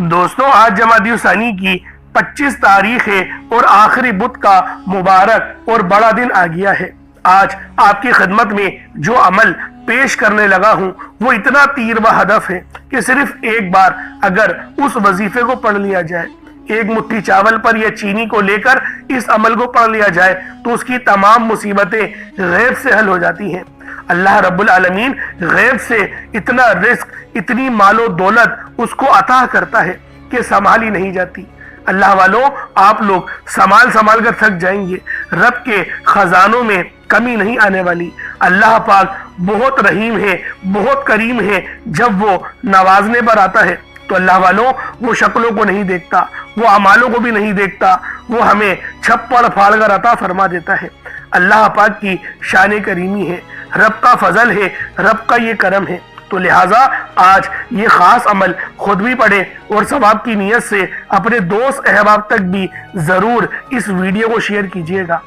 دوستوں آج جمادی الثانی کی 25 تاریخ ہے اور آخری بدھ کا مبارک اور بڑا دن آ گیا ہے۔ آج آپ کی خدمت میں جو عمل پیش کرنے لگا ہوں وہ اتنا تیر و ہدف ہے کہ صرف ایک بار اگر اس وظیفے کو پڑھ لیا جائے، ایک مٹھی چاول پر یا چینی کو لے کر اس عمل کو پڑھ لیا جائے تو اس کی تمام مصیبتیں غیب سے حل ہو جاتی ہیں۔ اللہ رب العالمین غیب سے اتنا رزق، اتنی مال و دولت اس کو عطا کرتا ہے کہ سنبھالی نہیں جاتی۔ اللہ والوں، آپ لوگ سنبھال کر تھک جائیں گے۔ رب کے خزانوں میں کمی نہیں آنے والی۔ اللہ پاک بہت رحیم ہے، بہت کریم ہے۔ جب وہ نوازنے پر آتا ہے تو اللہ والوں وہ شکلوں کو نہیں دیکھتا، وہ اعمالوں کو بھی نہیں دیکھتا، وہ ہمیں چھپڑ پھاڑ کر عطا فرما دیتا ہے۔ اللہ پاک کی شان کریمی ہے، رب کا فضل ہے، رب کا یہ کرم ہے۔ تو لہٰذا آج یہ خاص عمل خود بھی پڑھیں اور ثواب کی نیت سے اپنے دوست احباب تک بھی ضرور اس ویڈیو کو شیئر کیجیے گا۔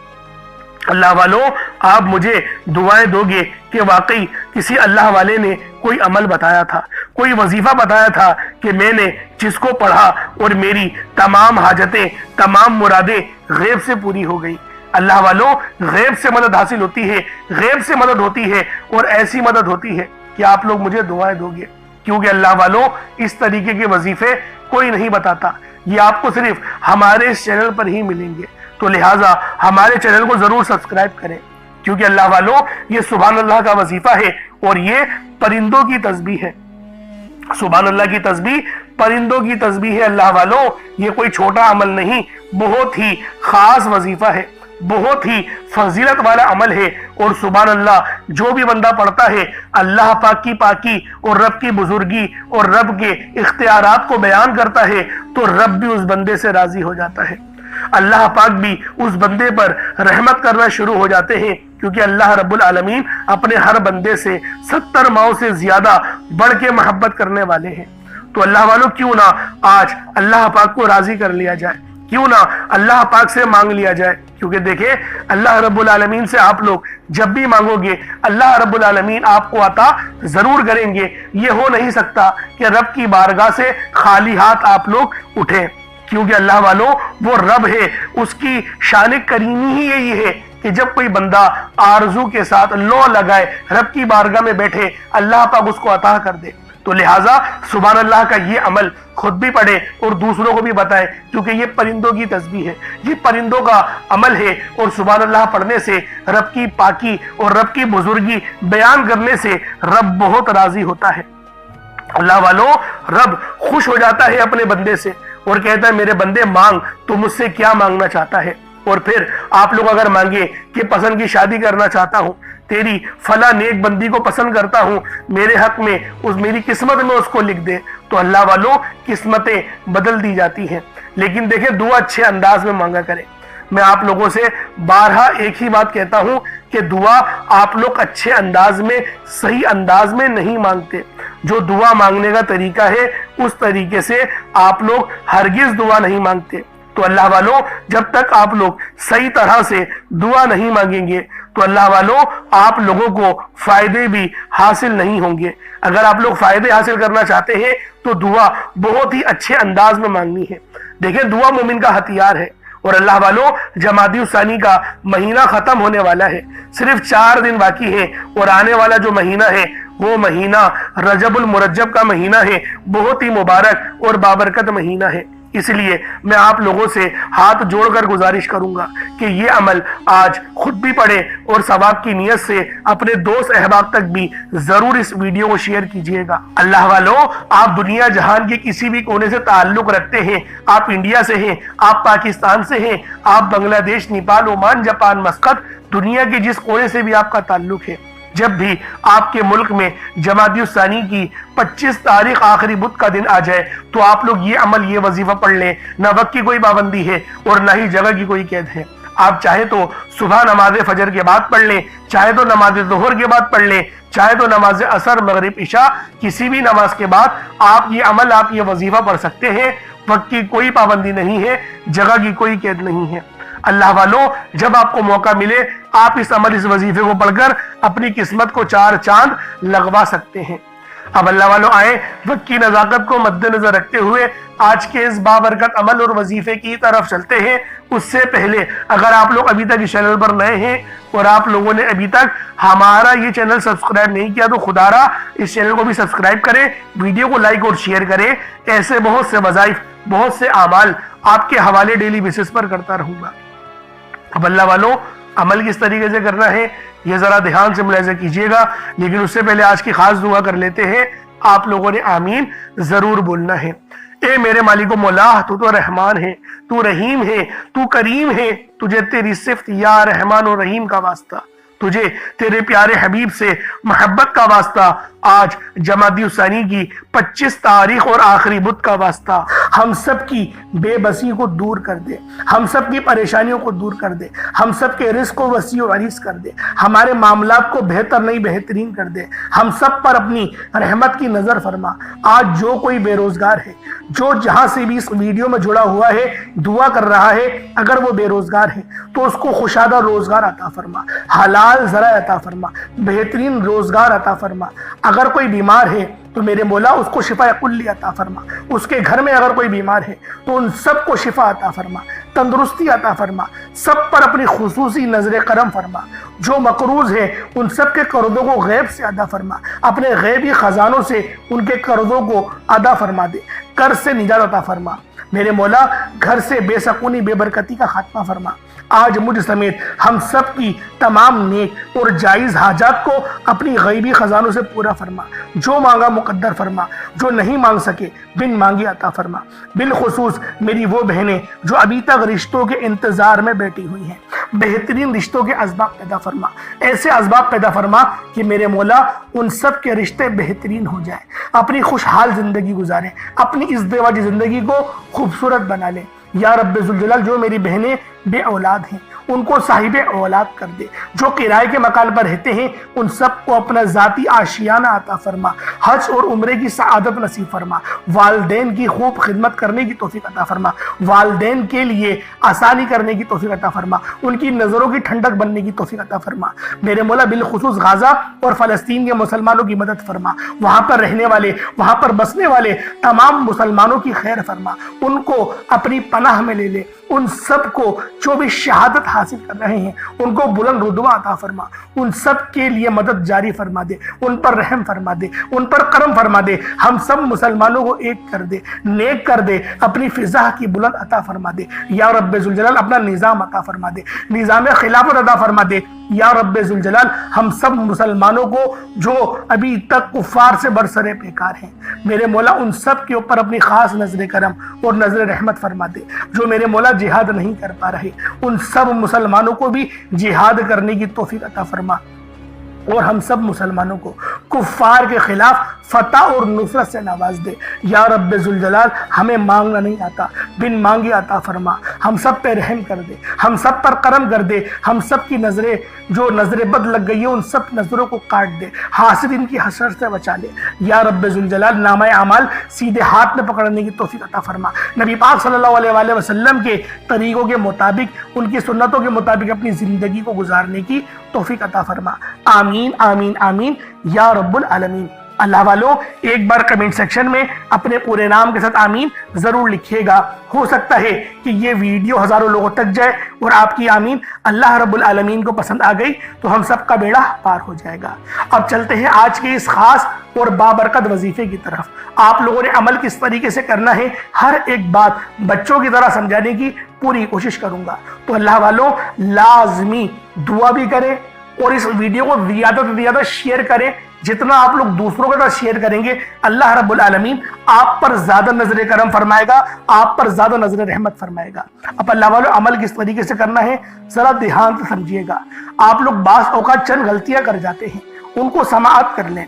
اللہ والوں، آپ مجھے دعائیں دو گے کہ واقعی کسی اللہ والے نے کوئی عمل بتایا تھا، کوئی وظیفہ بتایا تھا کہ میں نے جس کو پڑھا اور میری تمام حاجتیں، تمام مرادیں غیب سے پوری ہو گئی۔ اللہ والوں، غیب سے مدد حاصل ہوتی ہے، غیب سے مدد ہوتی ہے اور ایسی مدد ہوتی ہے کہ آپ لوگ مجھے دعائیں دو گے، کیونکہ اللہ والوں اس طریقے کے وظیفے کوئی نہیں بتاتا، یہ آپ کو صرف ہمارے اس چینل پر ہی ملیں گے۔ تو لہٰذا ہمارے چینل کو ضرور سبسکرائب کریں، کیونکہ اللہ والوں یہ سبحان اللہ کا وظیفہ ہے اور یہ پرندوں کی تسبیح ہے۔ سبحان اللہ کی تسبیح پرندوں کی تسبیح ہے۔ اللہ والوں یہ کوئی چھوٹا عمل نہیں، بہت ہی خاص وظیفہ ہے، بہت ہی فضیلت والا عمل ہے۔ اور سبحان اللہ جو بھی بندہ پڑھتا ہے، اللہ پاک کی پاکی اور رب کی بزرگی اور رب کے اختیارات کو بیان کرتا ہے تو رب بھی اس بندے سے راضی ہو جاتا ہے، اللہ پاک بھی اس بندے پر رحمت کرنا شروع ہو جاتے ہیں، کیونکہ اللہ رب العالمین اپنے ہر بندے سے 70 ماؤں سے زیادہ بڑھ کے محبت کرنے والے ہیں۔ تو اللہ والوں کیوں نہ آج اللہ پاک کو راضی کر لیا جائے، کیوں نہ اللہ پاک سے مانگ لیا جائے، کیونکہ دیکھیں اللہ رب العالمین سے آپ لوگ جب بھی مانگو گے اللہ رب العالمین آپ کو عطا ضرور کریں گے۔ یہ ہو نہیں سکتا کہ رب کی بارگاہ سے خالی ہاتھ آپ لوگ اٹھیں، کیونکہ اللہ والوں وہ رب ہے، اس کی شان کریمی ہی یہی ہے کہ جب کوئی بندہ آرزو کے ساتھ لو لگائے، رب کی بارگاہ میں بیٹھے، اللہ پاک اس کو عطا کر دے۔ تو لہٰذا سبحان اللہ کا یہ عمل خود بھی پڑھے اور دوسروں کو بھی بتائے، کیونکہ یہ پرندوں کی تسبیح ہے، یہ پرندوں کا عمل ہے۔ اور سبحان اللہ پڑھنے سے رب کی پاکی اور رب کی بزرگی بیان کرنے سے رب بہت راضی ہوتا ہے۔ اللہ والوں رب خوش ہو جاتا ہے اپنے بندے سے اور کہتا ہے میرے بندے مانگ، تو مجھ سے کیا مانگنا چاہتا ہے۔ اور پھر آپ لوگ اگر مانگے کہ پسند کی شادی کرنا چاہتا ہوں، تیری فلاں نیک بندی کو پسند کرتا ہوں، میرے حق میں میری قسمت میں اس کو لکھ دے، تو اللہ والوں قسمتیں بدل دی جاتی ہیں۔ لیکن دیکھیں دعا اچھے انداز میں مانگا کریں۔ میں آپ لوگوں سے بارہا ایک ہی بات کہتا ہوں کہ دعا آپ لوگ اچھے انداز میں، صحیح انداز میں نہیں مانگتے۔ جو دعا مانگنے کا طریقہ ہے اس طریقے سے آپ لوگ ہرگز دعا نہیں مانگتے۔ تو اللہ والوں جب تک آپ لوگ صحیح طرح سے دعا نہیں مانگیں گے تو اللہ والوں آپ لوگوں کو فائدے بھی حاصل نہیں ہوں گے۔ اگر آپ لوگ فائدے حاصل کرنا چاہتے ہیں تو دعا بہت ہی اچھے انداز میں مانگنی ہے۔ دیکھیں دعا مومن کا ہتھیار ہے۔ اور اللہ والوں جمادی الثانی کا مہینہ ختم ہونے والا ہے، صرف 4 دن باقی ہے، اور آنے والا جو مہینہ ہے وہ مہینہ رجب المرجب کا مہینہ ہے، بہت ہی مبارک اور بابرکت مہینہ ہے۔ اس لیے میں آپ لوگوں سے ہاتھ جوڑ کر گزارش کروں گا کہ یہ عمل آج خود بھی پڑھیں اور ثواب کی نیت سے اپنے دوست احباب تک بھی ضرور اس ویڈیو کو شیئر کیجیے گا۔ اللہ والوں آپ دنیا جہان کے کسی بھی کونے سے تعلق رکھتے ہیں، آپ انڈیا سے ہیں، آپ پاکستان سے ہیں، آپ بنگلہ دیش، نیپال، عمان، جاپان، مسقط، دنیا کے جس کونے سے بھی آپ کا تعلق ہے، جب بھی آپ کے ملک میں جمادی الثانی کی 25 تاریخ آخری بدھ کا دن آ جائے تو آپ لوگ یہ عمل، یہ وظیفہ پڑھ لیں۔ نہ وقت کی کوئی پابندی ہے اور نہ ہی جگہ کی کوئی قید ہے۔ آپ چاہے تو صبح نماز فجر کے بعد پڑھ لیں، چاہے تو نماز ظہر کے بعد پڑھ لیں، چاہے تو نماز عصر، مغرب، عشاء، کسی بھی نماز کے بعد آپ یہ عمل، آپ یہ وظیفہ پڑھ سکتے ہیں۔ وقت کی کوئی پابندی نہیں ہے، جگہ کی کوئی قید نہیں ہے۔ اللہ والوں جب آپ کو موقع ملے آپ اس عمل، اس وظیفے کو پڑھ کر اپنی قسمت کو 4 چاند لگوا سکتے ہیں۔ اب اللہ والوں آئے وقت کی نزاکت کو مد نظر رکھتے ہوئے آج کے اس بابرکت عمل اور وظیفے کی طرف چلتے ہیں۔ اس سے پہلے اگر آپ لوگ ابھی تک اس چینل پر نئے ہیں اور آپ لوگوں نے ابھی تک ہمارا یہ چینل سبسکرائب نہیں کیا تو خدا را اس چینل کو بھی سبسکرائب کریں، ویڈیو کو لائک اور شیئر کریں۔ ایسے بہت سے وظائف، بہت سے اعمال آپ کے حوالے ڈیلی بیسس پر کرتا رہوں گا۔ اب اللہ والوں عمل کس طریقے سے کرنا ہے یہ ذرا دھیان سے ملاحظہ کیجئے گا، لیکن اس سے پہلے آج کی خاص دعا کر لیتے ہیں۔ آپ لوگوں نے آمین ضرور بولنا ہے۔ اے میرے مالک و مولا، تو رحمان ہے، تو رحیم ہے، تو کریم ہے، تجھے تیری صفت یا رحمان و رحیم کا واسطہ، تجھے تیرے پیارے حبیب سے محبت کا واسطہ، آج جمادی الثانی کی 25 تاریخ اور آخری بدھ کا واسطہ، ہم سب کی بے بسی کو دور کر دے، ہم سب کی پریشانیوں کو دور کر دے، ہم سب کے رزق کو وسیع و عریض کر دے، ہمارے معاملات کو بہتر نہیں بہترین کر دے، ہم سب پر اپنی رحمت کی نظر فرما۔ آج جو کوئی بے روزگار ہے، جو جہاں سے بھی اس ویڈیو میں جڑا ہوا ہے دعا کر رہا ہے، اگر وہ بے روزگار ہے تو اس کو خوشادہ روزگار عطا فرما، حلال ذرائع عطا فرما، بہترین روزگار عطا فرما۔ اگر کوئی بیمار ہے تو میرے مولا اس کو شفا کلی عطا فرما، اس کے گھر میں اگر کوئی بیمار ہے تو ان سب کو شفا عطا فرما، تندرستی عطا فرما، سب پر اپنی خصوصی نظر کرم فرما۔ جو مقروض ہے ان سب کے قرضوں کو غیب سے ادا فرما، اپنے غیبی خزانوں سے ان کے قرضوں کو ادا فرما دے، قرض سے نجات عطا فرما۔ میرے مولا گھر سے بے سکونی بے برکتی کا خاتمہ فرما۔ آج مجھ سمیت ہم سب کی تمام نیک اور جائز حاجات کو اپنی غیبی خزانوں سے پورا فرما، جو مانگا مقدر فرما، جو نہیں مانگ سکے بن مانگی عطا فرما۔ بالخصوص میری وہ بہنیں جو ابھی تک رشتوں کے انتظار میں بیٹھی ہوئی ہیں، بہترین رشتوں کے اسباب پیدا فرما، ایسے اسباب پیدا فرما کہ میرے مولا ان سب کے رشتے بہترین ہو جائیں، اپنی خوشحال زندگی گزاریں، اپنی ازدواجی زندگی کو خوبصورت بنا لیں۔ یا رب ذوالجلال جو میری بہنیں بے اولاد ہیں ان کو صاحب اولاد کر دے، جو کرائے کے مکان پر رہتے ہیں ان سب کو اپنا ذاتی آشیانہ عطا فرما، حج اور عمرے کی سعادت نصیب فرما، والدین کی خوب خدمت کرنے کی توفیق عطا فرما، والدین کے لیے آسانی کرنے کی توفیق عطا فرما، ان کی نظروں کی ٹھنڈک بننے کی توفیق عطا فرما۔ میرے مولا بالخصوص غزہ اور فلسطین کے مسلمانوں کی مدد فرما، وہاں پر رہنے والے، وہاں پر بسنے والے تمام مسلمانوں کی خیر فرما، ان کو اپنی پناہ میں لے لے، ان سب کو جو بھی شہادت حاصل کر رہے ہیں ان کو بلند رتبہ عطا فرما، ان سب کے لیے مدد جاری فرما دے، ان پر رحم فرما دے، ان پر کرم فرما دے، ہم سب مسلمانوں کو ایک کر دے، نیک کر دے، اپنی فضا کی بلند عطا فرما دے۔ یا رب ذوالجلال اپنا نظام عطا فرما دے، نظام خلافت عطا فرما دے۔ یا رب ذوالجلال ہم سب مسلمانوں کو جو ابھی تک کفار سے برسرے پیکار ہیں میرے مولا ان سب کے اوپر اپنی خاص نظر کرم اور نظر رحمت فرما دے۔ جو میرے مولا جہاد نہیں کر پا رہے ان سب مسلمانوں کو بھی جہاد کرنے کی توفیق عطا فرما، اور ہم سب مسلمانوں کو کفار کے خلاف فتح اور نصرت سے نواز دے۔ یا رب ذوالجلال ہمیں مانگنا نہیں آتا، بن مانگے عطا فرما، ہم سب پہ رحم کر دے، ہم سب پر کرم کر دے، ہم سب کی نظریں جو نظر بد لگ گئی ہیں ان سب نظروں کو کاٹ دے، حاسدین کی حسرت سے بچا لے۔ یا رب ذوالجلال نامہ اعمال سیدھے ہاتھ میں پکڑنے کی توفیق عطا فرما، نبی پاک صلی اللہ علیہ وآلہ وسلم کے طریقوں کے مطابق، ان کی سنتوں کے مطابق اپنی زندگی کو گزارنے کی توفیق عطا فرما۔ آمین آمین آمین یا رب العالمین۔ اللہ والوں ایک بار کمنٹ سیکشن میں اپنے پورے نام کے ساتھ آمین ضرور لکھیے گا، ہو سکتا ہے کہ یہ ویڈیو ہزاروں لوگوں تک جائے اور آپ کی آمین اللہ رب العالمین کو پسند آ گئی تو ہم سب کا بیڑا پار ہو جائے گا۔ اب چلتے ہیں آج کے اس خاص اور بابرکت وظیفے کی طرف۔ آپ لوگوں نے عمل کس طریقے سے کرنا ہے ہر ایک بات بچوں کی طرح سمجھانے کی پوری کوشش کروں گا، تو اللہ والوں لازمی دعا بھی کریں اور اس ویڈیو کو زیادہ سے زیادہ شیئر کریں۔ جتنا آپ لوگ دوسروں کے ساتھ شیئر کریں گے اللہ رب العالمین آپ پر زیادہ نظر کرم فرمائے گا، آپ پر زیادہ نظر رحمت فرمائے گا۔ اب اللہ والوں عمل کس طریقے سے کرنا ہے ذرا دھیان سے سمجھیے گا۔ آپ لوگ بعض اوقات چند غلطیاں کر جاتے ہیں، ان کو سماعت کر لیں۔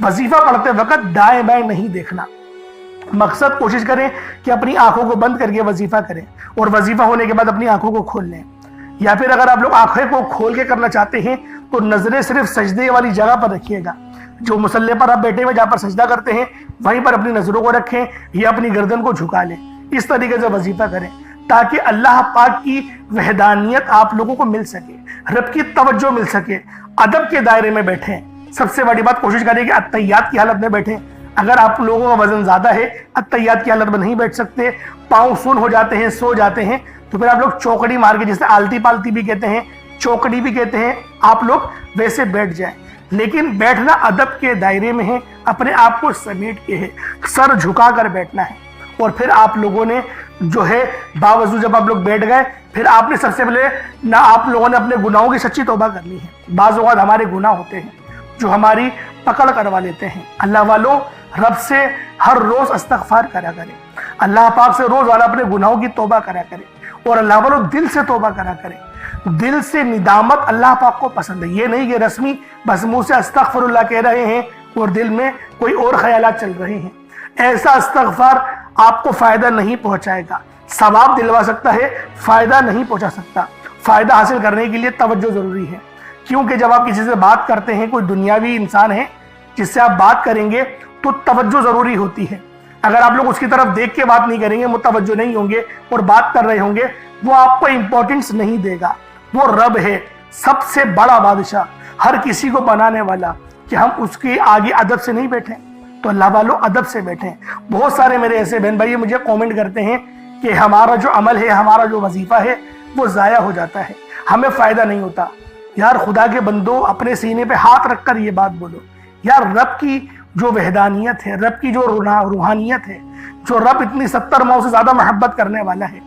وظیفہ پڑھتے وقت دائیں بائیں نہیں دیکھنا، مقصد کوشش کریں کہ اپنی آنکھوں کو بند کر کے وظیفہ کریں اور وظیفہ ہونے کے بعد اپنی آنکھوں کو کھول لیں، یا پھر اگر آپ لوگ آنکھیں کو کھول کے کرنا چاہتے ہیں تو نظریں صرف سجدے والی جگہ پر رکھیے گا، جو مصلی پر آپ بیٹھے ہوئے جہاں پر سجدہ کرتے ہیں وہیں پر اپنی نظروں کو رکھیں یا اپنی گردن کو جھکا لیں۔ اس طریقے سے وظیفہ کریں تاکہ اللہ پاک کی وحدانیت آپ لوگوں کو مل سکے، رب کی توجہ مل سکے، ادب کے دائرے میں بیٹھیں، سب سے بڑی بات کوشش کریں کہ التحیات کی حالت میں بیٹھیں. اگر آپ لوگوں کا وزن زیادہ ہے، التحیات کی حالت میں نہیں بیٹھ سکتے، پاؤں سن ہو جاتے ہیں، سو جاتے ہیں، تو پھر آپ لوگ چوکڑی مار کے، جسے آلتی پالتی بھی کہتے ہیں، چوکڑی بھی کہتے ہیں، آپ لوگ ویسے بیٹھ جائیں. لیکن بیٹھنا ادب کے دائرے میں ہے، اپنے آپ کو سمیٹ کے ہے، سر جھکا کر بیٹھنا ہے. اور پھر آپ لوگوں نے جو ہے باوضو جب آپ لوگ بیٹھ گئے، پھر آپ نے سب سے پہلے نہ آپ لوگوں نے اپنے گناہوں کی سچی توبہ کرنی ہے. بعض اوقات ہمارے گناہ ہوتے ہیں جو ہماری پکڑ کروا لیتے ہیں. اللہ والوں، رب سے ہر روز استغفار کرا کرے، اللہ پاک سے روز والا اپنے گناہوں کی توبہ کرا کرے، اور اللہ والوں دل سے توبہ کرا کرے. دل سے ندامت اللہ پاک کو پسند ہے. یہ نہیں کہ رسمی بس منہ سے استغفر اللہ کہہ رہے ہیں اور دل میں کوئی اور خیالات چل رہے ہیں. ایسا استغفار آپ کو فائدہ نہیں پہنچائے گا. ثواب دلوا سکتا ہے، فائدہ نہیں پہنچا سکتا. فائدہ حاصل کرنے کے لیے توجہ ضروری ہے، کیونکہ جب آپ کسی سے بات کرتے ہیں، کوئی دنیاوی انسان ہے جس سے آپ بات کریں گے تو توجہ ضروری ہوتی ہے. اگر آپ لوگ اس کی طرف دیکھ کے بات نہیں کریں گے، متوجہ نہیں ہوں گے اور بات کر رہے ہوں گے، وہ آپ کو امپورٹنس نہیں دے گا. وہ رب ہے، سب سے بڑا بادشاہ، ہر کسی کو بنانے والا، کہ ہم اس کے آگے ادب سے نہیں بیٹھیں. تو اللہ والوں ادب سے بیٹھیں. بہت سارے میرے ایسے بہن بھائی مجھے کومنٹ کرتے ہیں کہ ہمارا جو عمل ہے، ہمارا جو وظیفہ ہے وہ ضائع ہو جاتا ہے، ہمیں فائدہ نہیں ہوتا. یار خدا کے بندو، اپنے سینے پہ ہاتھ رکھ کر یہ بات بولو. یار رب کی جو وحدانیت ہے، رب کی جو روحانیت ہے، جو رب اتنی 70 ماؤں سے زیادہ محبت کرنے والا ہے،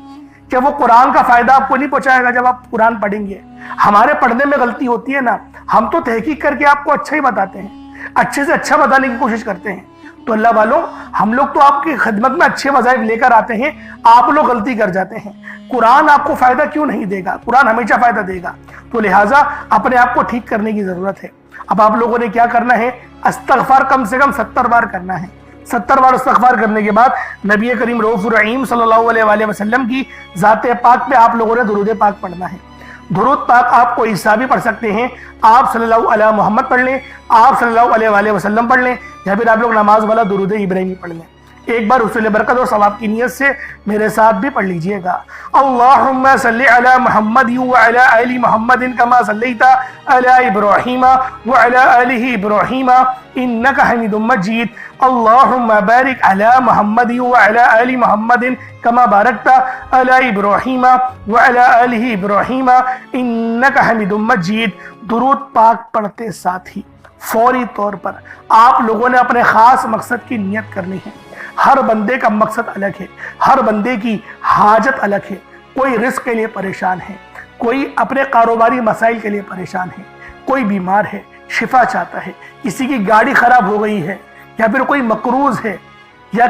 کہ وہ قرآن کا فائدہ آپ کو نہیں پہنچائے گا جب آپ قرآن پڑھیں گے. ہمارے پڑھنے میں غلطی ہوتی ہے نا، ہم تو تحقیق کر کے آپ کو اچھا ہی بتاتے ہیں، اچھے سے اچھا بتانے کی کوشش کرتے ہیں. تو اللہ والوں، ہم لوگ تو آپ کی خدمت میں اچھے وظائف لے کر آتے ہیں، آپ لوگ غلطی کر جاتے ہیں. قرآن آپ کو فائدہ کیوں نہیں دے گا؟ قرآن ہمیشہ فائدہ دے گا. تو لہٰذا اپنے آپ کو ٹھیک کرنے کی ضرورت ہے. اب آپ لوگوں نے کیا کرنا ہے؟ استغفار کم سے کم 70 بار کرنا ہے. 70 بار استغفار کرنے کے بعد نبی کریم رؤوف الرحیم صلی اللہ علیہ وآلہ وسلم کی ذات پاک پہ آپ لوگوں نے درود پاک پڑھنا ہے. درود پاک آپ کو عیسیٰ بھی پڑھ سکتے ہیں، آپ صلی اللہ علیہ محمد پڑھ لیں، آپ صلی اللہ علیہ وآلہ وسلم پڑھ لیں، یا پھر آپ لوگ نماز والا درود ابراہیمی پڑھ لیں. ایک بار حصول برکت اور ثواب کی نیت سے میرے ساتھ بھی پڑھ لیجئے گا. اللہم صلی علی محمد وعلی آل محمد کما صلیت علی ابراہیم وعلی آل ابراہیم انک حمید مجید. اللہم بارک علی محمد وعلی آل محمد کما بارکت علی ابراہیم وعلی آل ابراہیم انک حمید مجید. درود پاک پڑھتے ساتھ ہی فوری طور پر آپ لوگوں نے اپنے خاص مقصد کی نیت کرنی ہے. ہر بندے کا مقصد الگ ہے، ہر بندے کی حاجت الگ ہے. کوئی رزق کے لیے پریشان ہے، کوئی اپنے کاروباری مسائل کے لیے پریشان ہے، کوئی بیمار ہے شفا چاہتا ہے، کسی کی گاڑی خراب ہو گئی ہے، یا پھر کوئی مقروض ہے، یا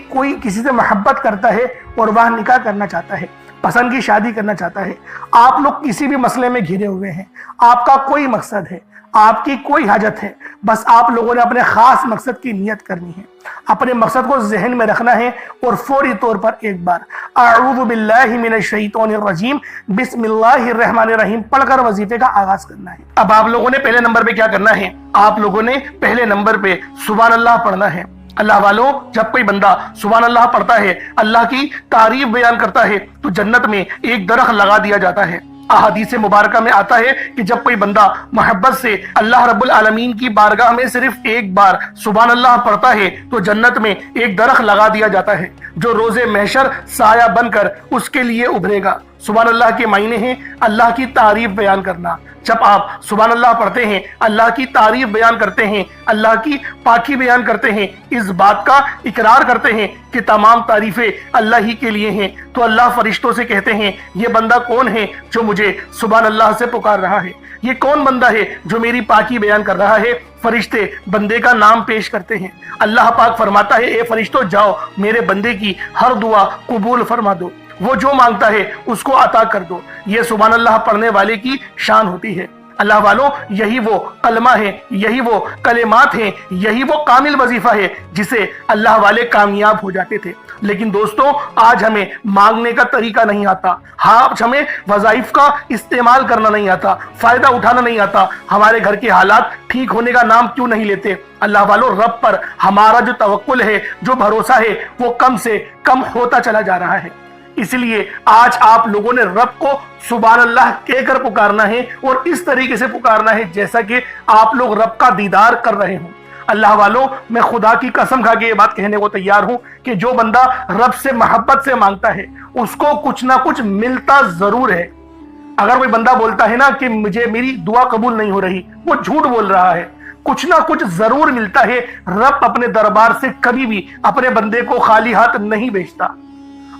کوئی کسی سے محبت کرتا ہے اور وہ نکاح کرنا چاہتا ہے، پسند کی شادی کرنا چاہتا ہے. آپ لوگ کسی بھی مسئلے میں گھرے ہوئے ہیں، آپ کا کوئی مقصد ہے، آپ کی کوئی حاجت ہے، بس آپ لوگوں نے اپنے خاص مقصد کی نیت کرنی ہے، اپنے مقصد کو ذہن میں رکھنا ہے، اور فوری طور پر ایک بار اعوذ باللہ من الشیطان الرجیم بسم اللہ الرحمن الرحیم پڑھ کر وظیفے کا آغاز کرنا ہے. اب آپ لوگوں نے پہلے نمبر پہ کیا کرنا ہے؟ آپ لوگوں نے پہلے نمبر پہ سبحان اللہ پڑھنا ہے. اللہ والوں، جب کوئی بندہ سبحان اللہ پڑھتا ہے، اللہ کی تعریف بیان کرتا ہے، تو جنت میں ایک درخت لگا دیا جاتا ہے. احادیث مبارکہ میں آتا ہے کہ جب کوئی بندہ محبت سے اللہ رب العالمین کی بارگاہ میں صرف ایک بار سبحان اللہ پڑھتا ہے تو جنت میں ایک درخت لگا دیا جاتا ہے جو روز محشر سایہ بن کر اس کے لیے ابھرے گا. سبحان اللہ کے معنی ہیں اللہ کی تعریف بیان کرنا. جب آپ سبحان اللہ پڑھتے ہیں، اللہ کی تعریف بیان کرتے ہیں، اللہ کی پاکی بیان کرتے ہیں، اس بات کا اقرار کرتے ہیں کہ تمام تعریفیں اللہ ہی کے لیے ہیں، تو اللہ فرشتوں سے کہتے ہیں یہ بندہ کون ہے جو مجھے سبحان اللہ سے پکار رہا ہے؟ یہ کون بندہ ہے جو میری پاکی بیان کر رہا ہے؟ فرشتے بندے کا نام پیش کرتے ہیں. اللہ پاک فرماتا ہے اے فرشتوں، جاؤ میرے بندے کی ہر دعا قبول فرما دو، وہ جو مانگتا ہے اس کو عطا کر دو. یہ سبحان اللہ پڑھنے والے کی شان ہوتی ہے. اللہ والوں، یہی وہ کلمہ ہے، یہی وہ کلمات ہیں، یہی وہ کامل وظیفہ ہے جسے اللہ والے کامیاب ہو جاتے تھے. لیکن دوستوں، آج ہمیں مانگنے کا طریقہ نہیں آتا، آج ہمیں وظائف کا استعمال کرنا نہیں آتا، فائدہ اٹھانا نہیں آتا. ہمارے گھر کے حالات ٹھیک ہونے کا نام کیوں نہیں لیتے؟ اللہ والوں، رب پر ہمارا جو توکل ہے، جو بھروسہ ہے، وہ کم سے کم ہوتا چلا جا رہا ہے. اس لیے آج آپ لوگوں نے رب کو سبحان اللہ کہہ کر پکارنا ہے اور اس طریقے سے پکارنا ہے جیسا کہ آپ لوگ رب کا دیدار کر رہے ہوں۔ اللہ والوں، میں خدا کی قسم کھا کے یہ بات کہنے کو تیار ہوں کہ جو بندہ رب سے محبت سے مانگتا ہے اس کو کچھ نہ کچھ ملتا ضرور ہے۔ اگر کوئی بندہ بولتا ہے نا کہ مجھے میری دعا قبول نہیں ہو رہی، وہ جھوٹ بول رہا ہے، کچھ نہ کچھ ضرور ملتا ہے۔ رب اپنے دربار سے کبھی بھی اپنے بندے کو خالی ہاتھ نہیں بھیجتا۔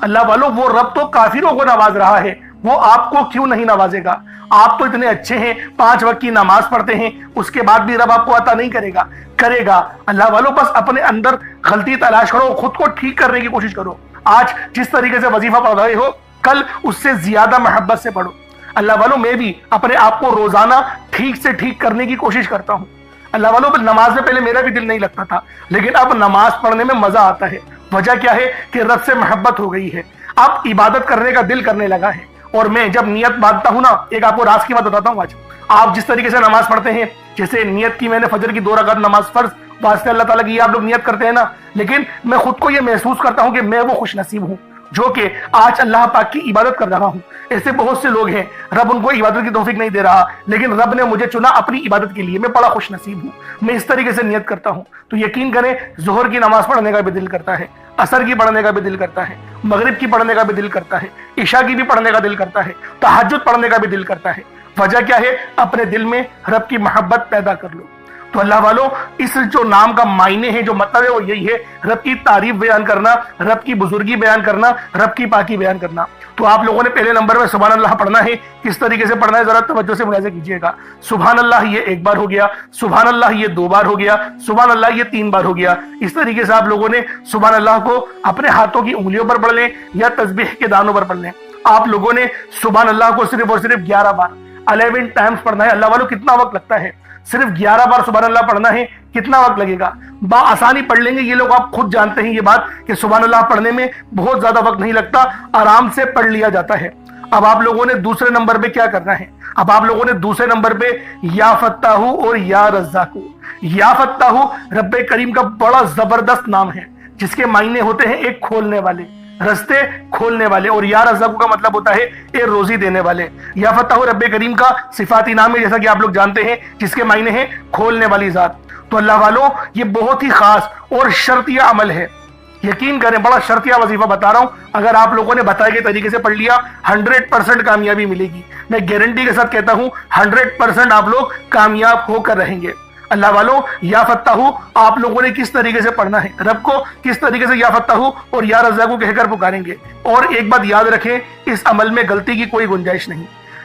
اللہ والوں، وہ رب تو کافروں کو نواز رہا ہے، وہ آپ کو کیوں نہیں نوازے گا؟ آپ تو اتنے اچھے ہیں، 5 وقت کی نماز پڑھتے ہیں، اس کے بعد بھی رب آپ کو عطا نہیں کرے گا؟ کرے گا۔ اللہ والوں، بس اپنے اندر غلطی تلاش کرو، خود کو ٹھیک کرنے کی کوشش کرو۔ آج جس طریقے سے وظیفہ پڑھ رہے ہو، کل اس سے زیادہ محبت سے پڑھو۔ اللہ والوں، میں بھی اپنے آپ کو روزانہ ٹھیک سے ٹھیک کرنے کی کوشش کرتا ہوں۔ اللہ والوں، نماز میں پہلے میرا بھی دل نہیں لگتا تھا، لیکن اب نماز پڑھنے میں مزہ آتا ہے۔ وجہ کیا ہے کہ رب سے محبت ہو گئی ہے، اب عبادت کرنے کا دل کرنے لگا ہے۔ اور میں جب نیت باندھتا ہوں نا، ایک آپ کو راز کی بات بتاتا ہوں۔ آج آپ جس طریقے سے نماز پڑھتے ہیں، جیسے نیت کی میں نے فجر کی 2 رکعت نماز فرض واسطے اللہ تعالیٰ کی یہ آپ لوگ نیت کرتے ہیں نا، لیکن میں خود کو یہ محسوس کرتا ہوں کہ میں وہ خوش نصیب ہوں جو کہ آج اللہ پاک کی عبادت کر رہا ہوں۔ ایسے بہت سے لوگ ہیں رب ان کو عبادت کی توفیق نہیں دے رہا، لیکن رب نے مجھے چنا اپنی عبادت کے لیے، میں بڑا خوش نصیب ہوں۔ میں اس طریقے سے نیت کرتا ہوں تو یقین کریں ظہر کی نماز پڑھنے کا بھی دل کرتا ہے، عصر کی پڑھنے کا بھی دل کرتا ہے، مغرب کی پڑھنے کا بھی دل کرتا ہے، عشاء کی بھی پڑھنے کا دل کرتا ہے، تہجد پڑھنے کا بھی دل کرتا ہے۔ وجہ کیا ہے؟ اپنے دل میں رب کی محبت پیدا کر لو۔ تو اللہ والوں، اس جو نام کا معنی ہے، جو مطلب ہے، وہ یہی ہے رب کی تعریف بیان کرنا، رب کی بزرگی بیان کرنا، رب کی پاکی بیان کرنا۔ تو آپ لوگوں نے پہلے نمبر میں سبحان اللہ پڑھنا ہے۔ کس طریقے سے پڑھنا ہے ذرا توجہ سے ملاحظہ کیجئے گا۔ سبحان اللہ یہ 1 بار ہو گیا، سبحان اللہ یہ 2 بار ہو گیا، سبحان اللہ یہ 3 بار ہو گیا۔ اس طریقے سے آپ لوگوں نے سبحان اللہ کو اپنے ہاتھوں کی انگلیوں پر پڑھ لیں یا تسبیح کے دانوں پر پڑھ لیں۔ آپ لوگوں نے سبحان اللہ کو صرف اور صرف 11 بار 11 ٹائمز پڑھنا ہے۔ اللہ والوں، کتنا وقت لگتا ہے؟ صرف 11 بار سبحان اللہ پڑھنا ہے، کتنا وقت لگے گا؟ بآسانی پڑھ لیں گے یہ لوگ، آپ خود جانتے ہیں یہ بات کہ سبحان اللہ پڑھنے میں بہت زیادہ وقت نہیں لگتا، آرام سے پڑھ لیا جاتا ہے۔ اب آپ لوگوں نے دوسرے نمبر پہ کیا کرنا ہے؟ اب آپ لوگوں نے دوسرے نمبر پہ یا فتاح اور یا رزاق۔ یا فتاح رب کریم کا بڑا زبردست نام ہے جس کے معنی ہوتے ہیں ایک کھولنے والے، رستے کھولنے والے، اور یا رزاق کا مطلب ہوتا ہے اے روزی دینے والے۔ یا فتاح رب کریم کا صفاتی نام ہے جیسا کہ آپ لوگ جانتے ہیں، جس کے معنی ہیں کھولنے والی ذات۔ تو اللہ والوں، یہ بہت ہی خاص اور شرطیہ عمل ہے۔ یقین کریں بڑا شرطیہ وظیفہ بتا رہا ہوں، اگر آپ لوگوں نے بتائے گئے طریقے سے پڑھ لیا 100% کامیابی ملے گی۔ میں گارنٹی کے ساتھ کہتا ہوں 100% آپ لوگ کامیاب ہو کر رہیں گے۔ اللہ والوں، یا فتاح آپ لوگوں نے کس طریقے سے پڑھنا ہے، رب کو کس طریقے سے یا فتاح اور یا رزاق کہہ کر پکاریں گے۔ اور ایک بات یاد رکھیں، اس عمل میں غلطی کی کوئی گنجائش نہیں،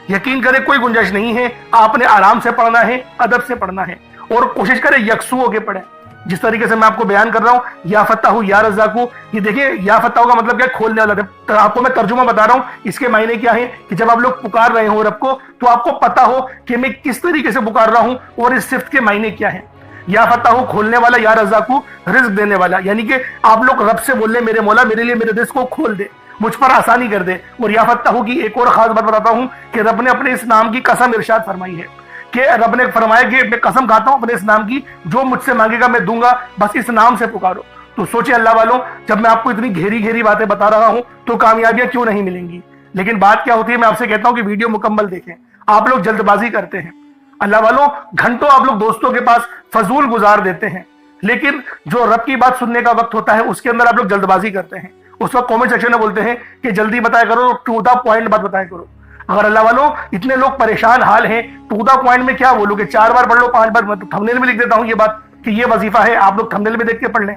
یقین کریں کوئی گنجائش نہیں ہے۔ آپ نے آرام سے پڑھنا ہے، ادب سے پڑھنا ہے، اور کوشش کریں یکسو ہو کے پڑھیں۔ جس طریقے سے میں آپ کو بیان کر رہا ہوں، یا فتاح یا رزاق، یہ دیکھیں یا فتاح کا مطلب کیا؟ کھولنے والا۔ آپ کو میں ترجمہ بتا رہا ہوں، اس کے معنی کیا ہے کہ جب آپ لوگ پکار رہے ہو رب کو تو آپ کو پتا ہو کہ میں کس طریقے سے پکار رہا ہوں اور اس صفت کے معنی کیا ہے۔ یا فتاح کھولنے والا، یا رزاق رزق دینے والا، یعنی کہ آپ لوگ رب سے بول لیں میرے مولا میرے لیے میرے رزق کو کھول دے، مجھ پر آسانی کر دے۔ اور یا فتاح کی ایک اور خاص بات بتاتا ہوں کہ رب نے اپنے اس نام کی قسم ارشاد فرمائی ہے کہ رب نے فرمایا کہ میں قسم کھاتا ہوں اپنے اس نام کی، جو مجھ سے مانگے گا میں دوں گا، بس اس نام سے پکارو۔ تو سوچے اللہ والوں، جب میں آپ کو اتنی گہری باتیں بتا رہا ہوں تو کامیابیاں کیوں نہیں ملیں گی؟ لیکن بات کیا ہوتی ہے، میں آپ سے کہتا ہوں کہ ویڈیو مکمل دیکھیں۔ آپ لوگ جلد بازی کرتے ہیں، اللہ والوں گھنٹوں آپ لوگ دوستوں کے پاس فضول گزار دیتے ہیں، لیکن جو رب کی بات سننے کا وقت ہوتا ہے اس کے اندر آپ لوگ جلد بازی کرتے ہیں۔ اس وقت کامنٹ سیکشن میں بولتے ہیں کہ جلدی بتایا کرو، ٹو دا پوائنٹ بات بتایا کرو۔ اگر اللہ والوں اتنے لوگ پریشان حال ہیں، ٹو دا پوائنٹ میں کیا بولو کہ 4 بار پڑھ لو 5 بار، میں تو تھمبنیل میں لکھ دیتا ہوں یہ بات کہ یہ وظیفہ ہے، آپ لوگ تھمبنیل میں دیکھ کے پڑھ لیں۔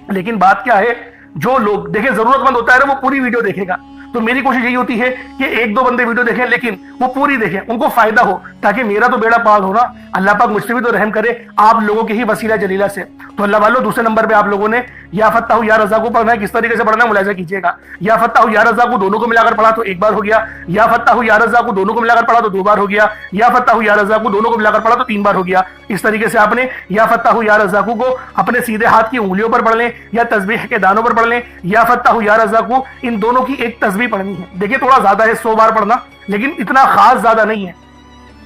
لیکن بات کیا ہے، جو لوگ دیکھیں ضرورت مند ہوتا ہے نا وہ پوری ویڈیو دیکھے گا۔ تو میری کوشش یہی ہوتی ہے کہ 1-2 بندے ویڈیو دیکھیں لیکن وہ پوری دیکھیں، ان کو فائدہ ہو، تاکہ میرا تو بیڑا پار ہو نا، اللہ پاک مجھ سے بھی تو رحم کرے آپ لوگوں کے ہی وسیلہ جلیلہ سے۔ تو اللہ والوں دوسرے نمبر پہ آپ لوگوں نے یا فتاح یا رزاق کو پڑھنا ہے۔ کس طریقے سے پڑھنا ہے ملاحظہ کیجیے گا۔ یا فتاح یا رزاق دونوں کو ملا کر پڑھا تو 1 بار ہو گیا، یا فتاح یا رزاق دونوں کو ملا کر پڑھا تو 2 بار ہو گیا، یا فتاح یا رزاق دونوں کو ملا کر پڑھا تو 3 بار ہو گیا۔ اس طریقے سے آپ نے یا فتاح یا رزاق کو اپنے سیدھے ہاتھ کی انگلیوں پر پڑھ لیں یا تسبیح کے دانوں پر پڑھ لیں۔ یا فتاح یا رزاق ان دونوں کی ایک تسبیح پڑھنی ہے۔ دیکھیں تھوڑا زیادہ ہے 100 بار پڑھنا، لیکن اتنا خاص زیادہ نہیں ہے۔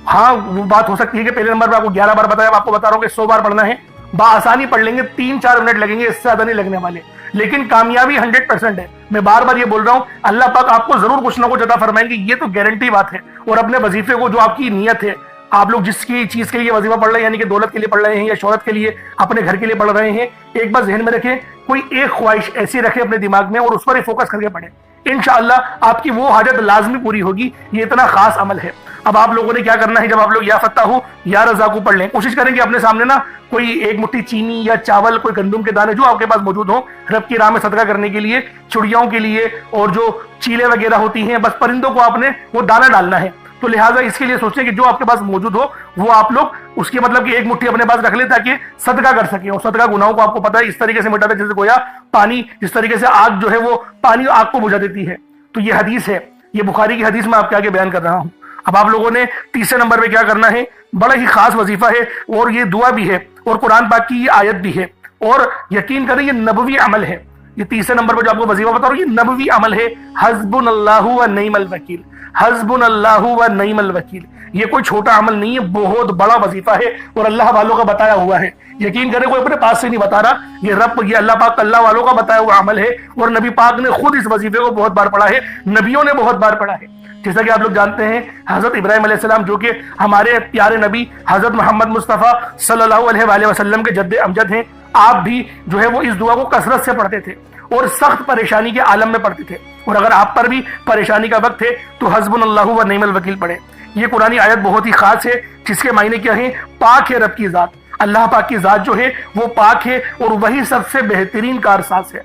ہاں وہ بات ہو سکتی ہے کہ پہلے نمبر پہ آپ کو 11 بار بتایا، آپ کو بتا رہا ہوں کہ 100 بار پڑھنا ہے، بآسانی پڑھ لیں گے، 3-4 منٹ لگیں گے، اس سے زیادہ نہیں لگنے والے۔ لیکن کامیابی 100% ہے. میں بار بار یہ بول رہا ہوں, اللہ پاک آپ کو ضرور کچھ نہ کچھ عطا فرمائیں گے, یہ تو گارنٹی بات ہے. اور اپنے وظیفے کو, جو آپ کی نیت ہے, آپ لوگ جس کی چیز کے لیے وظیفہ پڑھ رہے ہیں, یعنی کہ دولت کے لیے پڑھ رہے ہیں یا شہرت کے لیے, اپنے گھر کے لیے پڑھ رہے ہیں, ایک بار ذہن میں رکھیں, کوئی ایک خواہش ایسی رکھیں اپنے دماغ میں اور اس پر ہی فوکس کر کے پڑھیں. انشاءاللہ آپ کی وہ حاجت لازمی پوری ہوگی. یہ اتنا خاص عمل ہے. اب آپ لوگوں نے کیا کرنا ہے, جب آپ لوگ یا فتح ہو یا رزاق پڑھ لیں, کوشش کریں کہ اپنے سامنے نا کوئی ایک مٹھی چینی یا چاول, کوئی گندم کے دانے جو آپ کے پاس موجود ہوں, رب کی راہ میں صدقہ کرنے کے لیے, چڑیاؤں کے لیے, اور جو چیلے وغیرہ ہوتی ہیں, بس پرندوں کو آپ نے وہ دانہ ڈالنا ہے. تو لہٰذا اس کے لیے سوچیں کہ جو آپ کے پاس موجود ہو وہ آپ لوگ اس کی مطلب کہ ایک مٹھی اپنے پاس رکھ لیں تاکہ صدقہ کر سکیں. اور صدقہ گناہوں کو آپ کو پتہ ہے اس طریقے سے مٹاتا ہے جیسے گویا پانی, جس طریقے سے آگ جو ہے وہ پانی آگ کو بجھا دیتی ہے. تو یہ حدیث ہے, یہ بخاری کی حدیث میں آپ کے آگے بیان کر رہا ہوں. اب آپ لوگوں نے تیسرے نمبر پہ کیا کرنا ہے, بڑا ہی خاص وظیفہ ہے, اور یہ دعا بھی ہے اور قرآن پاک کی یہ آیت بھی ہے, اور یقین کریں یہ نبوی عمل ہے. یہ تیسرے نمبر پہ جو آپ کو وظیفہ بتا رہا ہوں یہ نبوی عمل ہے. حسبنا اللہ و نعم الوکیل, حسبنا اللہ و نعم الوکیل. یہ کوئی چھوٹا عمل نہیں ہے, بہت بڑا وظیفہ ہے اور اللہ والوں کا بتایا ہوا ہے. یقین کریں کوئی اپنے پاس سے نہیں بتا رہا, یہ اللہ پاک اللہ والوں کا بتایا ہوا عمل ہے, اور نبی پاک نے خود اس وظیفے کو بہت بار پڑھا ہے, نبیوں نے بہت بار پڑھا ہے. جیسا کہ آپ لوگ جانتے ہیں حضرت ابراہیم علیہ السلام جو کہ ہمارے پیارے نبی حضرت محمد مصطفیٰ صلی اللہ علیہ وآلہ وسلم کے جد امجد ہیں, آپ بھی جو ہے وہ اس دعا کو کثرت سے پڑھتے تھے اور سخت پریشانی کے عالم میں پڑھتے تھے. اور اگر آپ پر بھی پریشانی کا وقت ہے تو حسبنا اللہ و نعم الوکیل پڑھیں. یہ قرآنی آیت بہت ہی خاص ہے جس کے معنی کیا ہیں, پاک ہے رب کی ذات. اللہ پاک کی ذات جو ہے وہ پاک ہے اور وہی سب سے بہترین کارساز ہے.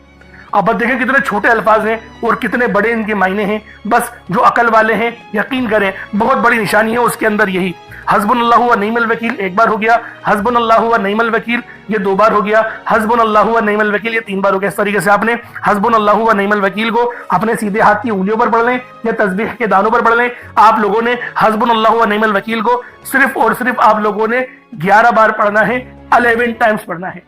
اب بس دیکھیں کتنے چھوٹے الفاظ ہیں اور کتنے بڑے ان کے معنی ہیں. بس جو عقل والے ہیں یقین کریں بہت بڑی نشانی ہے اس کے اندر یہی. حسبنا اللہ و نعم الوکیل ایک بار ہو گیا, حسبنا اللہ و نعم الوکیل یہ 2 بار ہو گیا, حسبنا اللہ و نعم الوکیل یہ 3 بار ہو گیا. اس طریقے سے آپ نے حسبنا اللہ و نعم الوکیل کو اپنے سیدھے ہاتھ کی انگلیوں پر پڑھ لیں یا تسبیح کے دانوں پر پڑھ لیں. آپ لوگوں نے حسبنا اللہ و نعم الوکیل کو صرف اور صرف آپ لوگوں نے 11 بار پڑھنا ہے, 11 ٹائمز پڑھنا ہے.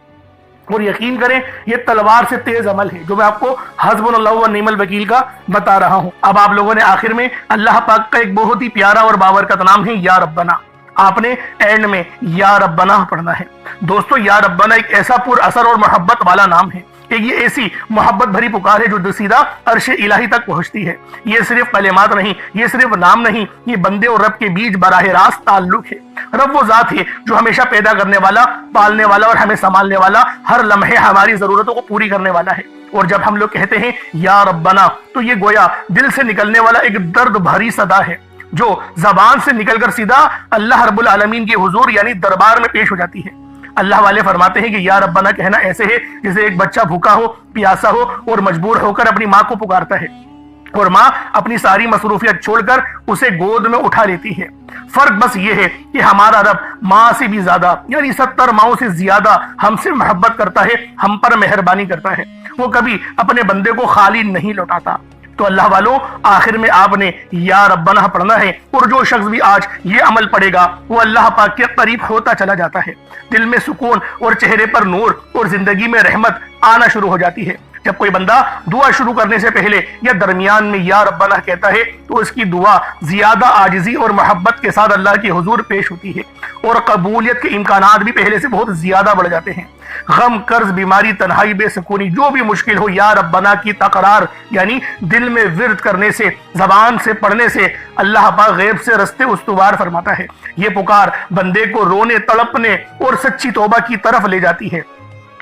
اور یقین کریں یہ تلوار سے تیز عمل ہے جو میں آپ کو حسبنا اللہ و نعم الوکیل کا بتا رہا ہوں. اب آپ لوگوں نے آخر میں اللہ پاک کا ایک بہت ہی پیارا اور بابرکت نام ہے یا ربنا, آپ نے اینڈ میں یا ربنا پڑھنا ہے. دوستو یا ربنا ایک ایسا پر اثر اور محبت والا نام ہے, یہ ایسی محبت بھری پکار ہے جو سیدھا عرش الہی تک پہنچتی ہے. یہ صرف کلمات نہیں, یہ صرف نام نہیں, یہ بندے اور رب کے بیچ براہ راست تعلق ہے. رب وہ ذات ہے جو ہمیشہ پیدا کرنے والا, پالنے والا اور ہمیں سنبھالنے والا, ہر لمحے ہماری ضرورتوں کو پوری کرنے والا ہے. اور جب ہم لوگ کہتے ہیں یا ربنا تو یہ گویا دل سے نکلنے والا ایک درد بھری صدا ہے جو زبان سے نکل کر سیدھا اللہ رب العالمین کے حضور یعنی دربار میں پیش ہو جاتی ہے. اللہ والے فرماتے ہیں کہ یا ربنا کہنا ایسے ہے جیسے ایک بچہ بھوکا ہو, پیاسا ہو اور مجبور ہو کر اپنی ماں کو پکارتا ہے, اور ماں اپنی ساری مصروفیت چھوڑ کر اسے گود میں اٹھا لیتی ہے. فرق بس یہ ہے کہ ہمارا رب ماں سے بھی زیادہ یعنی 70 ماؤں سے زیادہ ہم سے محبت کرتا ہے, ہم پر مہربانی کرتا ہے. وہ کبھی اپنے بندے کو خالی نہیں لوٹاتا. تو اللہ والوں آخر میں آپ نے یا ربنا پڑھنا ہے, اور جو شخص بھی آج یہ عمل پڑھے گا وہ اللہ پاک کے قریب ہوتا چلا جاتا ہے. دل میں سکون اور چہرے پر نور اور زندگی میں رحمت آنا شروع ہو جاتی ہے. جب کوئی بندہ دعا شروع کرنے سے پہلے یا درمیان میں یا ربنا کہتا ہے تو اس کی دعا زیادہ عاجزی اور محبت کے ساتھ اللہ کے حضور پیش ہوتی ہے, اور قبولیت کے امکانات بھی پہلے سے بہت زیادہ بڑھ جاتے ہیں. غم, قرض, بیماری, تنہائی, بے سکونی جو بھی مشکل ہو, یا ربنا کی تقرار یعنی دل میں ورد کرنے سے, زبان سے پڑھنے سے اللہ پاک غیب سے رستے استوار فرماتا ہے. یہ پکار بندے کو رونے, تڑپنے اور سچی توبہ کی طرف لے جاتی ہے.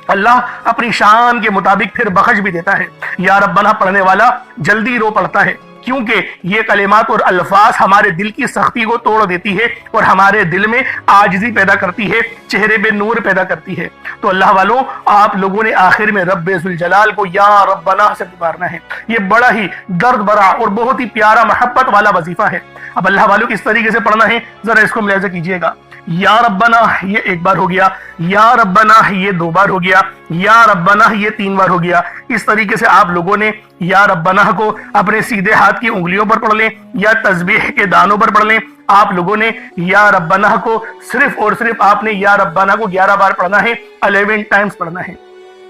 اللہ اپنی شان کے مطابق پھر بخش بھی دیتا ہے. یا ربنا پڑھنے والا جلدی رو پڑتا ہے کیونکہ یہ کلمات اور الفاظ ہمارے دل کی سختی کو توڑ دیتی ہے اور ہمارے دل میں عاجزی پیدا کرتی ہے, چہرے پہ نور پیدا کرتی ہے. تو اللہ والوں آپ لوگوں نے آخر میں رب ذوالجلال کو یا ربنا سے پکارنا ہے. یہ بڑا ہی درد بھرا اور بہت ہی پیارا محبت والا وظیفہ ہے. اب اللہ والوں کس طریقے سے پڑھنا ہے ذرا اس کو ملاحظہ کیجئے گا. یا ربنا یہ 1 بار ہو گیا, یا ربنا یہ 2 بار ہو گیا, یا ربنا یہ 3 بار ہو گیا. اس طریقے سے آپ لوگوں نے یا ربنا کو اپنے سیدھے ہاتھ کی انگلیوں پر پڑھ لیں یا تسبیح کے دانوں پر پڑھ لیں. آپ لوگوں نے یا ربنا کو صرف اور صرف آپ نے یا ربنا کو 11 بار پڑھنا ہے, 11 ٹائمز پڑھنا ہے.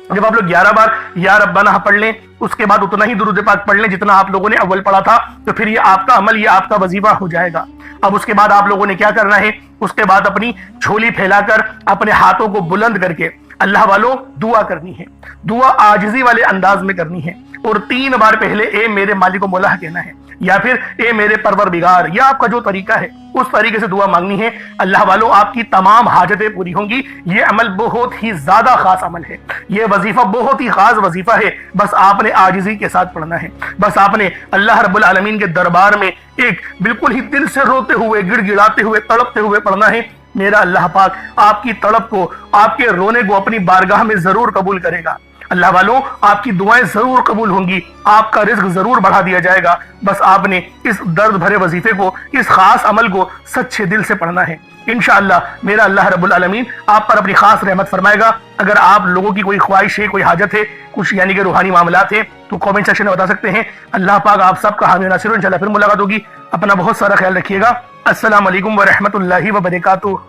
جب آپ لوگ 11 بار یا ربنا پڑھ لیں اس کے بعد اتنا ہی درود پاک پڑھ لیں جتنا آپ لوگوں نے اول پڑھا تھا, تو پھر یہ آپ کا عمل, یہ آپ کا وظیفہ ہو جائے گا. اب اس کے بعد آپ لوگوں نے کیا کرنا ہے, اس کے بعد اپنی جھولی پھیلا کر اپنے ہاتھوں کو بلند کر کے اللہ والوں دعا کرنی ہے، دعا عاجزی والے انداز میں کرنی ہے، اور 3 بار پہلے اے میرے مالک و مولا کہنا ہے، یا پھر اے میرے پروردگار، یا آپ کا جو طریقہ ہے اس طریقے سے دعا مانگنی ہے۔ اللہ والوں آپ کی تمام حاجتیں پوری ہوں گی۔ یہ عمل بہت ہی زیادہ خاص عمل ہے، یہ وظیفہ بہت ہی خاص وظیفہ ہے۔ بس آپ نے عاجزی کے ساتھ پڑھنا ہے، بس آپ نے اللہ رب العالمین کے دربار میں ایک بالکل ہی دل سے روتے ہوئے، گڑ گڑاتے ہوئے، تڑپتے ہوئے پڑھنا ہے۔ میرا اللہ پاک آپ کی تڑپ کو، آپ کے رونے کو اپنی بارگاہ میں ضرور قبول کرے گا۔ اللہ والوں آپ کی دعائیں ضرور قبول ہوں گی، آپ کا رزق ضرور بڑھا دیا جائے گا۔ بس آپ نے اس درد بھرے وظیفے کو، اس خاص عمل کو سچے دل سے پڑھنا ہے۔ انشاءاللہ میرا اللہ رب العالمین آپ پر اپنی خاص رحمت فرمائے گا۔ اگر آپ لوگوں کی کوئی خواہش ہے، کوئی حاجت ہے، کچھ یعنی کہ روحانی معاملات ہیں، تو کامنٹ سیکشن میں بتا سکتے ہیں۔ اللہ پاک آپ سب کا حامی و ناصر ہو۔ انشاءاللہ پھر ملاقات ہوگی۔ اپنا بہت سارا خیال رکھیے گا۔ السلام علیکم ورحمۃ اللہ وبرکاتہ۔